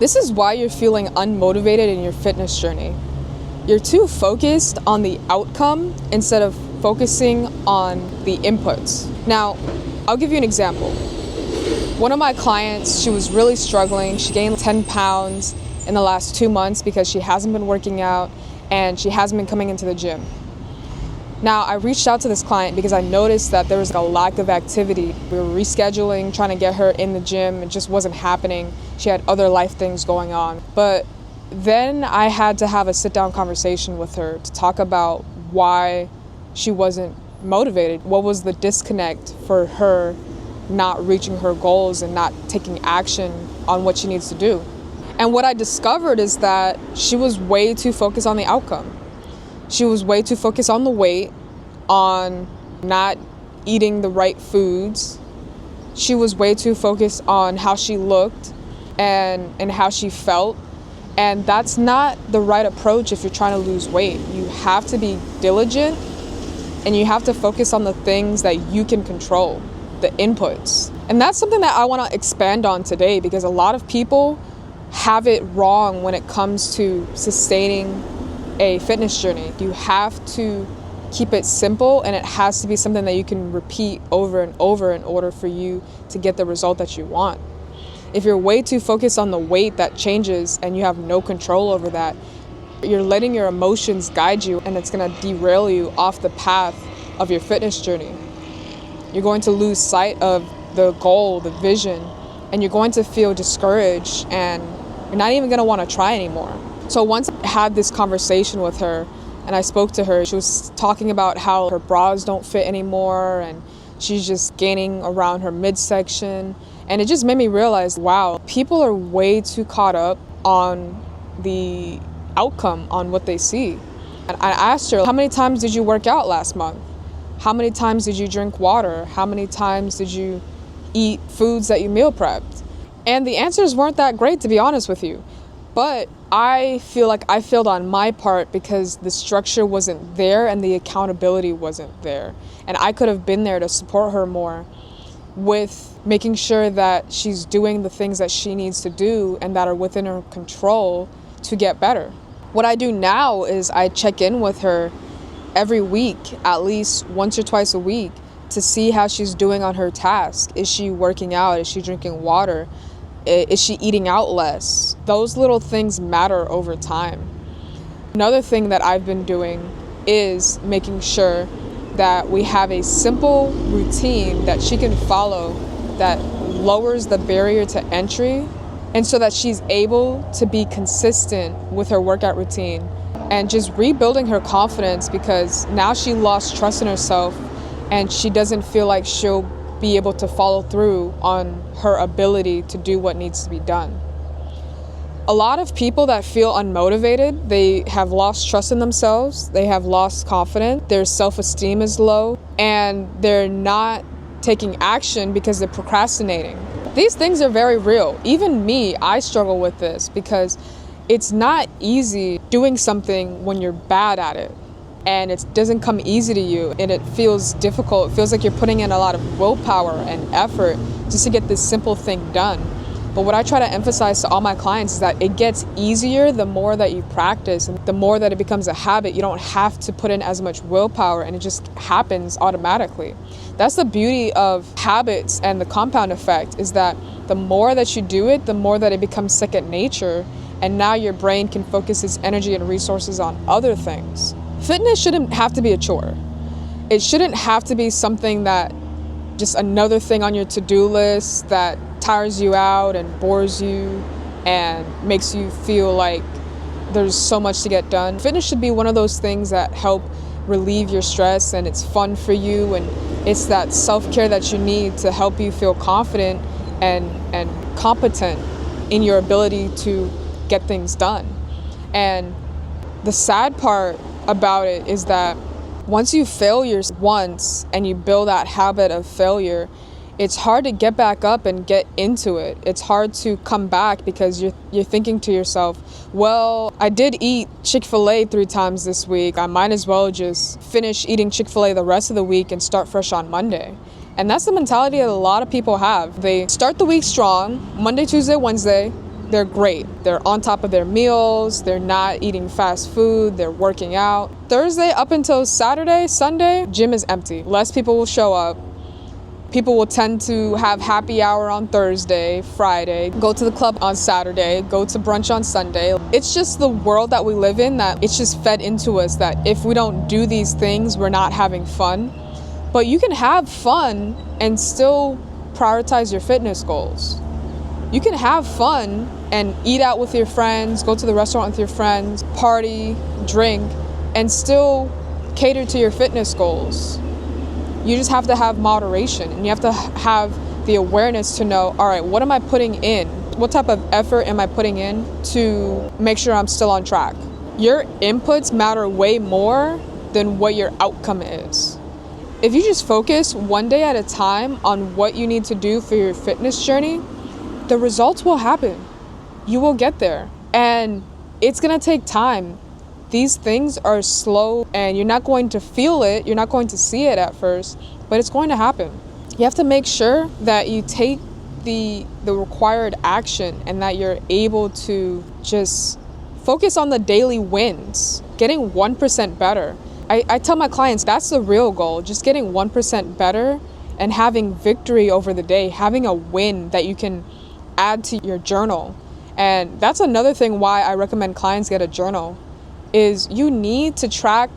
This is why you're feeling unmotivated in your fitness journey. You're too focused on the outcome instead of focusing on the inputs. Now, I'll give you an example. One of my clients, she was really struggling. She gained 10 pounds in the last 2 months because she hasn't been working out and she hasn't been coming into the gym. Now, I reached out to this client because I noticed that there was a lack of activity. We were rescheduling, trying to get her in the gym. It just wasn't happening. She had other life things going on. But then I had to have a sit-down conversation with her to talk about why she wasn't motivated. What was the disconnect for her not reaching her goals and not taking action on what she needs to do? And what I discovered is that she was way too focused on the outcome. She was way too focused on the weight, on not eating the right foods. She was way too focused on how she looked and how she felt. And that's not the right approach if you're trying to lose weight. You have to be diligent and you have to focus on the things that you can control, the inputs. And that's something that I want to expand on today because a lot of people have it wrong when it comes to sustaining a fitness journey. You have to keep it simple and it has to be something that you can repeat over and over in order for you to get the result that you want. If you're way too focused on the weight that changes and you have no control over that, you're letting your emotions guide you and it's going to derail you off the path of your fitness journey. You're going to lose sight of the goal, the vision, and you're going to feel discouraged and you're not even going to want to try anymore. So once I had this conversation with her and I spoke to her, she was talking about how her bras don't fit anymore and she's just gaining around her midsection. And it just made me realize, wow, people are way too caught up on the outcome, on what they see. And I asked her, how many times did you work out last month? How many times did you drink water? How many times did you eat foods that you meal prepped? And the answers weren't that great, to be honest with you. But I feel like I failed on my part because the structure wasn't there and the accountability wasn't there. And I could have been there to support her more with making sure that she's doing the things that she needs to do and that are within her control to get better. What I do now is I check in with her every week, at least once or twice a week, to see how she's doing on her task. Is she working out? Is she drinking water? Is she eating out less? Those little things matter over time. Another thing that I've been doing is making sure that we have a simple routine that she can follow that lowers the barrier to entry, and so that she's able to be consistent with her workout routine and just rebuilding her confidence, because now she lost trust in herself and she doesn't feel like she'll be able to follow through on her ability to do what needs to be done. A lot of people that feel unmotivated, they have lost trust in themselves, they have lost confidence, their self-esteem is low, and they're not taking action because they're procrastinating. These things are very real. Even me, I struggle with this because it's not easy doing something when you're bad at it. And it doesn't come easy to you and it feels difficult. It feels like you're putting in a lot of willpower and effort just to get this simple thing done. But what I try to emphasize to all my clients is that it gets easier the more that you practice and the more that it becomes a habit. You don't have to put in as much willpower and it just happens automatically. That's the beauty of habits and the compound effect, is that the more that you do it, the more that it becomes second nature, and now your brain can focus its energy and resources on other things. Fitness shouldn't have to be a chore. It shouldn't have to be something that just another thing on your to-do list that tires you out and bores you and makes you feel like there's so much to get done. Fitness should be one of those things that help relieve your stress and it's fun for you, and it's that self-care that you need to help you feel confident and competent in your ability to get things done. And the sad part about it is that once you fail once and you build that habit of failure, it's hard to get back up and get into it. It's hard to come back because you're thinking to yourself, well, I did eat Chick-fil-A 3 times this week. I might as well just finish eating Chick-fil-A the rest of the week and start fresh on Monday. And that's the mentality that a lot of people have. They start the week strong, Monday, Tuesday, Wednesday, they're great. They're on top of their meals, they're not eating fast food, they're working out. Thursday up until Saturday, Sunday, gym is empty. Less people will show up. People will tend to have happy hour on Thursday, Friday, go to the club on Saturday, go to brunch on Sunday. It's just the world that we live in, that it's just fed into us that if we don't do these things, we're not having fun. But you can have fun and still prioritize your fitness goals. You can have fun and eat out with your friends, go to the restaurant with your friends, party, drink, and still cater to your fitness goals. You just have to have moderation, and you have to have the awareness to know, all right, what am I putting in? What type of effort am I putting in to make sure I'm still on track? Your inputs matter way more than what your outcome is. If you just focus one day at a time on what you need to do for your fitness journey, the results will happen. You will get there, and it's gonna take time. These things are slow, and you're not going to feel it, you're not going to see it at first, but it's going to happen. You have to make sure that you take the required action and that you're able to just focus on the daily wins, getting 1% better. I tell my clients that's the real goal, just getting 1% better and having victory over the day, having a win that you can add to your journal. And that's another thing why I recommend clients get a journal, is you need to track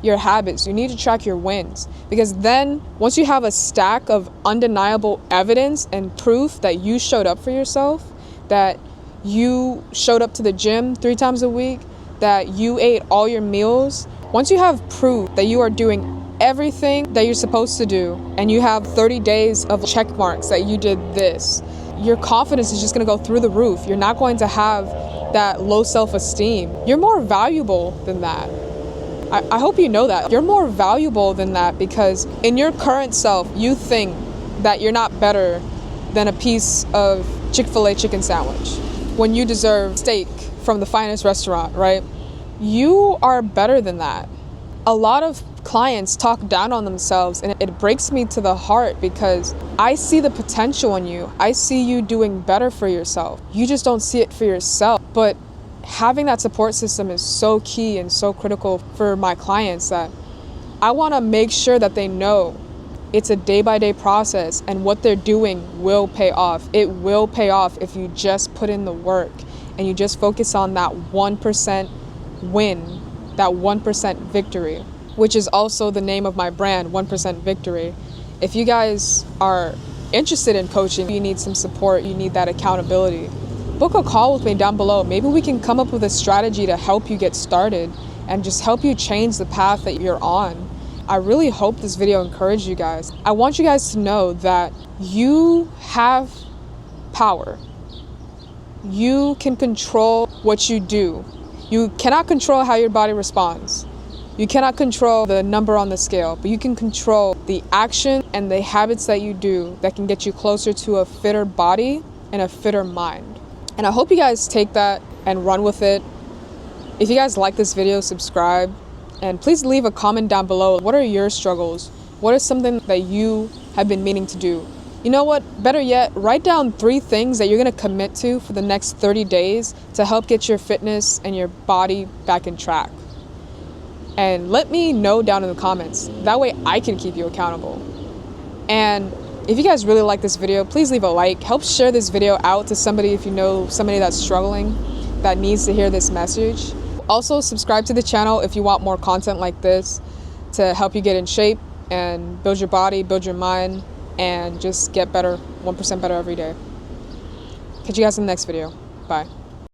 your habits, you need to track your wins, because then once you have a stack of undeniable evidence and proof that you showed up for yourself, that you showed up to the gym 3 times a week, that you ate all your meals, once you have proof that you are doing everything that you're supposed to do, and you have 30 days of check marks that you did this, your confidence is just going to go through the roof. You're not going to have that low self-esteem. You're more valuable than that. I hope you know that. You're more valuable than that, because in your current self, you think that you're not better than a piece of Chick-fil-A chicken sandwich when you deserve steak from the finest restaurant, right? You are better than that. A lot of clients talk down on themselves, and it breaks me to the heart, because I see the potential in you. I see you doing better for yourself. You just don't see it for yourself. But having that support system is so key and so critical for my clients, that I want to make sure that they know it's a day-by-day process, and what they're doing will pay off. It will pay off if you just put in the work and you just focus on that 1% win, that 1% victory, which is also the name of my brand, 1% Victory. If you guys are interested in coaching, you need some support, you need that accountability, book a call with me down below. Maybe we can come up with a strategy to help you get started and just help you change the path that you're on. I really hope this video encouraged you guys. I want you guys to know that you have power. You can control what you do. You cannot control how your body responds. You cannot control the number on the scale, but you can control the action and the habits that you do that can get you closer to a fitter body and a fitter mind. And I hope you guys take that and run with it. If you guys like this video, subscribe, and please leave a comment down below. What are your struggles? What is something that you have been meaning to do? You know what? Better yet, write down 3 things that you're going to commit to for the next 30 days to help get your fitness and your body back in track. And let me know down in the comments. That way I can keep you accountable. And if you guys really like this video, please leave a like. Help share this video out to somebody if you know somebody that's struggling, that needs to hear this message. Also, subscribe to the channel if you want more content like this to help you get in shape and build your body, build your mind, and just get better, 1% better every day. Catch you guys in the next video. Bye.